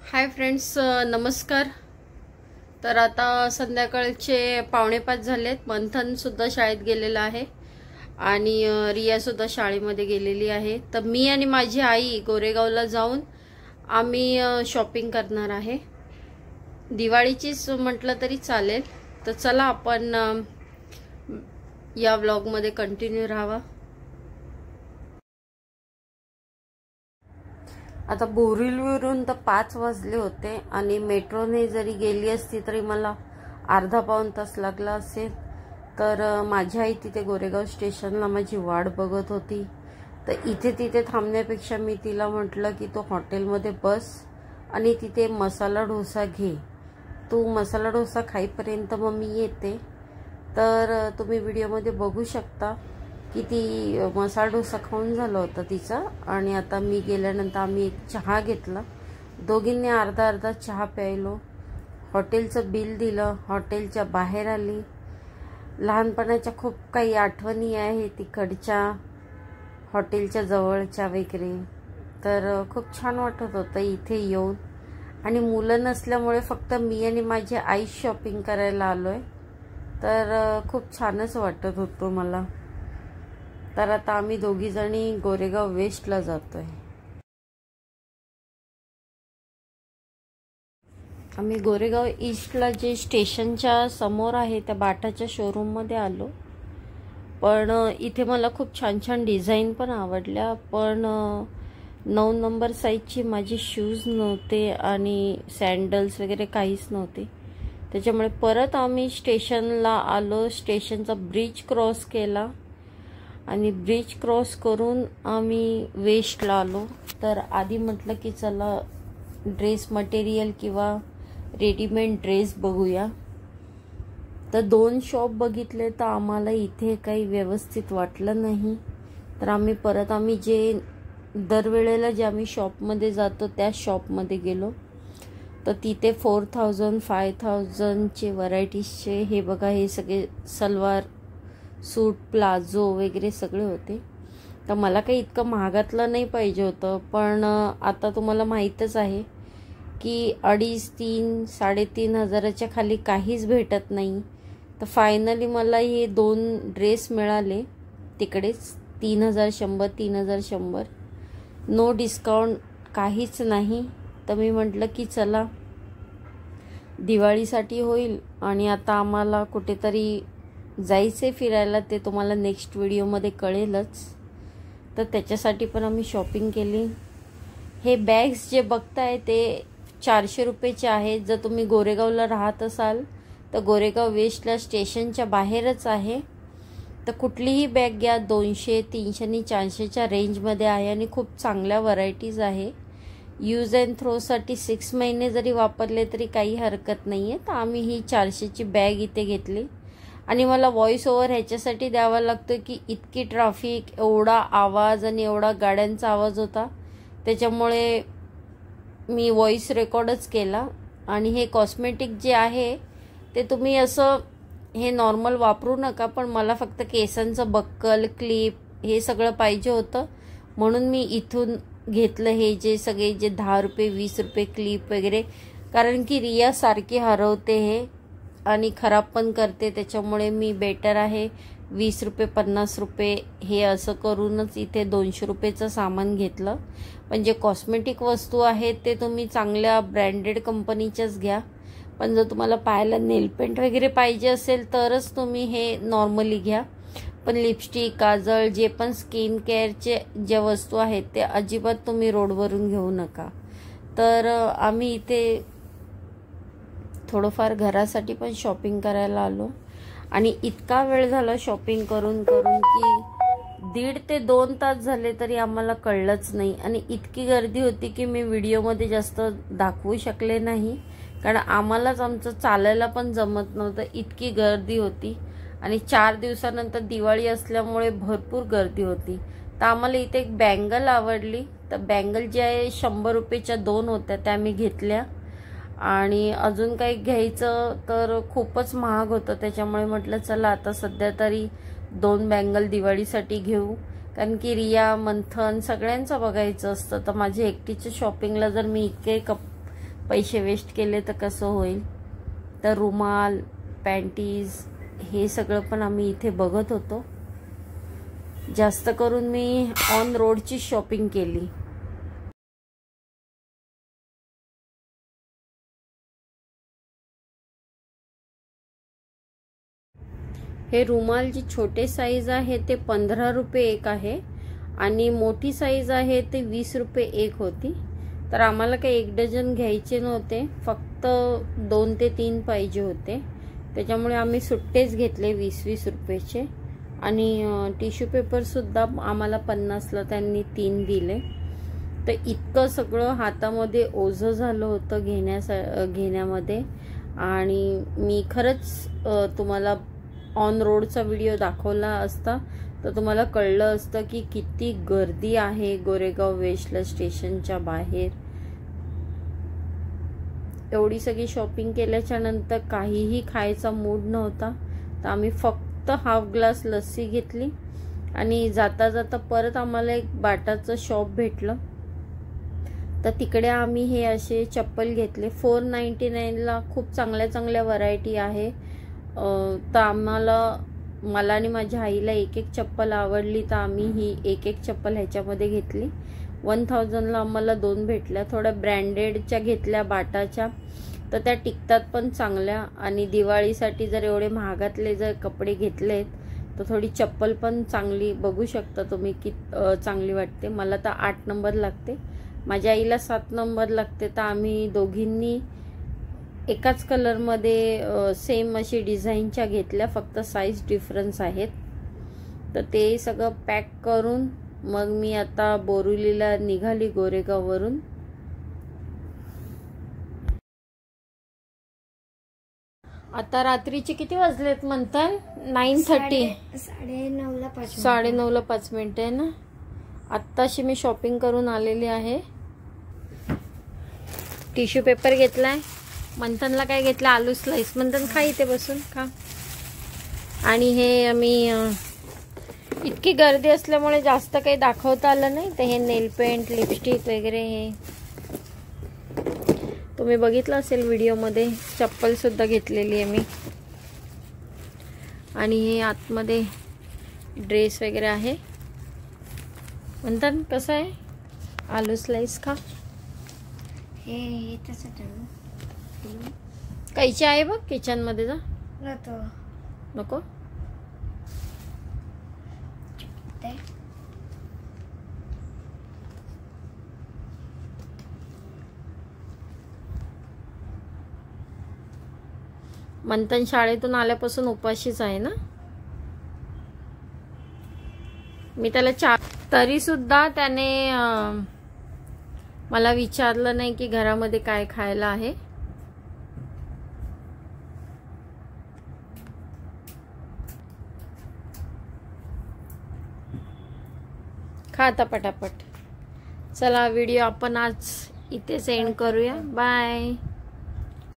Hi friends, नमस्कार। तर आता संध्याकाळचे 4:45 झालेत। मंथन सुद्धा शाळेत गेलेला आहे आणि रिया सुद्धा शाळेमध्ये गेलेली आहे। तर मी आणि माझी आई गोरेगावला जाऊन आम्ही शॉपिंग करणार आहे। दिवाळीचीच म्हटलं तरी चालेल। तर चला आपण या व्लॉग मध्ये कंटिन्यू राहावा। आता बोरिवलीवरून तर 5 वाजले होते आणि मेट्रोने जरी गेली असती तरी मला अर्धा पाऊण तास लागला असेल। तर माझी आई तिथे गोरेगाव स्टेशनला माझी वाट बघत होती। तर इथे तिथे थांबण्यापेक्षा मी तिला म्हटलं की तो हॉटेलमध्ये बस आणि तिथे मसाला डोसा घे, तू मसाला डोसा खाईपर्यंत मग मी येते। तर तुम्ही व्हिडिओमध्ये बघू शकता की ती मसाला डोसा खाऊन झाला होता तिचा। आणि आता मी गेल्यानंतर आम्ही एक चहा घेतला, दोघींनी अर्धा अर्धा चहा प्यायलो। हॉटेलचं बिल दिलं, हॉटेलच्या बाहेर आली। लहानपणाच्या खूप काही आठवणी आहे तिकडच्या हॉटेलच्या जवळच्या वगैरे। तर खूप छान वाटत होतं इथे येऊन। आणि मुलं नसल्यामुळे फक्त मी आणि माझी आई शॉपिंग करायला आलोय। तर खूप छानच वाटत होतं मला। तर आता आम्ही दोघी जणी गोरेगाव वेस्टला जातोय। आम्ही गोरेगाव ईस्टला जे स्टेशनच्या समोर आहे त्या बाटाच्या शोरूम मध्ये आलो। पण इथे मला खूप छान छान डिझाइन पण आवडल्या, पण 9 नंबर साइजची माझी शूज नव्हते आणि सॅन्डल्स वगैरे काहीच नव्हते। त्याच्यामुळे परत आम्ही स्टेशनला आलो। स्टेशनचा ब्रिज क्रॉस केला आणि ब्रिज क्रॉस करून आम्ही वेस्टला आलो। तर आधी म्हटलं की चला ड्रेस मटेरियल किंवा रेडीमेड ड्रेस बघूया। तर 2 शॉप बघितले तर आम्हाला इथे काही व्यवस्थित वाटलं नाही। तर आम्ही जे दरवेळेला जे आम्ही शॉपमध्ये जातो त्या शॉपमध्ये गेलो। तर तिथे 4000 5000 चे व्हरायटीजचे हे बघा, हे सगळे सलवार सूट प्लाझो वगैरे सगळे होते। तर मला काही इतकं महागातलं नाही पाहिजे होतं, पण आता तुम्हाला माहीतच आहे की 2.5 3 3.5 हजाराच्या खाली काहीच भेटत नाही। तर फायनली मला हे 2 ड्रेस मिळाले तिकडेच 3100 3100, नो डिस्काउंट काहीच नाही। तर मी म्हटलं की चला दिवाळीसाठी होईल आणि आता आम्हाला कुठेतरी जायचे फिरायला, ते तुम्हाला नेक्स्ट व्हिडिओमध्ये कळेलच। तर त्याच्यासाठी पण आम्ही शॉपिंग केली। हे बॅग्स जे बघताय ते 400 रुपयाचे आहेत। जर तुम्ही गोरेगावला राहत असाल तर गोरेगाव वेस्टला स्टेशनच्या बाहेरच आहे। तर कुठलीही बॅग घ्या, 200 300 आणि 400च्या रेंजमध्ये आहे आणि खूप चांगल्या व्हरायटीज आहे। यूज अँड थ्रोसाठी 6 महिने जरी वापरले तरी काही हरकत नाही आहे। तर आम्ही ही 400ची बॅग इथे घेतली। आणि मला व्हॉइस ओव्हर ह्याच्यासाठी द्यावा लागतो की इतकी ट्रॅफिक, एवढा आवाज आणि एवढा गाड्यांचा आवाज होता, त्याच्यामुळे मी व्हॉइस रेकॉर्डच केला। आणि हे कॉस्मेटिक जे आहे ते तुम्ही असं हे नॉर्मल वापरू नका, पण मला फक्त केसांचं बक्कल क्लिप हे सगळं पाहिजे होतं म्हणून मी इथून घेतलं। हे जे सगळे जे 10 रुपये 20 रुपये क्लिप वगैरे, कारण की रिया सारखी हरवते हे आणि खराब पण करते। त्याच्यामुळे मी बेटर आहे 20 रुपये 50 रुपये हे असं करूनच इथे 200 रुपयेचं सामान घेतलं। म्हणजे कॉस्मेटिक वस्तू आहेत ते तुम्ही चांगल्या ब्रँडेड कंपनीच्याच घ्या। पण जर तुम्हाला पाहायला नेलपेंट वगैरे पाहिजे असेल तरच तुम्ही हे नॉर्मली घ्या। पण लिपस्टिक, काजळ, जे पण स्किन केअरचे ज्या वस्तू आहेत ते अजिबात तुम्ही रोडवरून घेऊ नका। तर आम्ही इथे थोडंफार घरासाठी पण शॉपिंग करायला आलो आणि इतका वेळ झाला शॉपिंग करून करून की 1.5 ते 2 तास झाले तरी आम्हाला कळलंच नाही। आणि इतकी गर्दी होती की मी व्हिडिओमध्ये जास्त दाखवू शकले नाही, कारण आम्हालाच आमचं चालायला पण जमत नव्हतं, इतकी गर्दी होती। आणि 4 दिवसानंतर दिवाळी असल्यामुळे भरपूर गर्दी होती। तर आम्हाला इथे एक बँगल आवडली। तर बँगल जे आहे 100 रुपयाच्या 2 होत्या त्या मी घेतल्या। आणि अजून काही घ्यायचं तर खूपच महाग होतं, त्याच्यामुळे म्हटलं चला आता सध्या तरी 2 बँगल दिवाळीसाठी घेऊ, कारण की रिया मंथन सगळ्यांचं बघायचं असतं। तर माझ्या एकटीच्या शॉपिंगला जर मी इतके पैसे वेस्ट केले तर कसं होईल. तर रुमाल, पॅन्टीज हे सगळं पण आम्ही इथे बघत होतो. जास्त करून मी ऑन रोडची शॉपिंग केली. हे रुमाल जी छोटे साईज आहे ते 15 रुपये एक आहे आणि मोठी साईज आहे ते 20 रुपये एक होती. तर आम्हाला काही 1 डझन घ्यायचे नव्हते, फक्त 2 ते 3 पाहिजे होते. त्याच्यामुळे आम्ही सुट्टेच घेतले 20-20 रुपयाचे. आणि टिश्यू पेपरसुद्धा आम्हाला 50ला त्यांनी 3 दिले. तर इतकं सगळं हातामध्ये ओझं झालं होतं घेण्यामध्ये. आणि मी खरंच तुम्हाला ऑन रोडचा व्हिडिओ दाखवला असता तर तुम्हाला कळलं असतं की किती गर्दी आहे गोरेगाव वेस्टला स्टेशनच्या बाहेर. एवढी सगळी शॉपिंग केल्याच्या नंतर काहीही खायचा मूड नव्हता. तर आम्ही फक्त हाफ ग्लास लस्सी घेतली आणि जाता जाता परत आम्हाला एक बाटाचं शॉप भेटलं. तर तिकडे आम्ही हे असे चप्पल घेतले. 499ला खूप चांगल्या व्हरायटी आहे. तर मला आणि माझ्या आईला एक चप्पल आवडली, तर आम्ही ही एक चप्पल ह्याच्यामध्ये घेतली. 1000ला आम्हाला 2 भेटल्या. थोड्या ब्रँडेडच्या घेतल्या बाटाच्या, तर त्या टिकतात पण चांगल्या. आणि दिवाळीसाठी जर एवढे महागातले जर कपडे घेतलेत तर थोडी चप्पल पण चांगली बघू शकता तुम्ही की चांगली वाटते. मला तर 8 नंबर लागते, माझ्या आईला 7 नंबर लागते. तर आम्ही दोघींनी एकाच कलरमध्ये सेम अशी डिझाईनच्या घेतल्या, फक्त साईज डिफरन्स आहेत. तर ते सगळं पॅक करून मग मी आता बोरिवलीला निघाली गोरेगाववरून. आता रात्रीचे किती वाजलेत म्हणताय? 9:30. 9:30ला 5 मिनिटं आहे ना. आत्ताशी मी शॉपिंग करून आलेली आहे. टिश्यू पेपर घेतलाय. मंथनला काय घेतलं? आलू स्लाइस. मंथन खा, इथे बसून खा. आणि हे आम्ही इतकी गर्दी असल्यामुळे जास्त काही दाखवता आलं नाही. तर हे नेल पेंट, लिपस्टिक वगैरे हे तुम्ही बघितलं असेल व्हिडिओमध्ये. चप्पल सुद्धा घेतलेली आहे मी. आणि हे आतमध्ये ड्रेस वगैरे आहे. मंथन कसं आहे? आलू स्लाइस खा. हे तसं कैची आहे बघ किचन मध्ये. जा नको. मंथन शाळेतून आल्यापासून उपाशीच आहे ना. मी त्याला तरी सुद्धा त्याने मला विचारलं नाही की घरामध्ये काय खायला आहे. खा आता पटापट. चला व्हिडिओ आपण आज इथेच एंड करूया. बाय.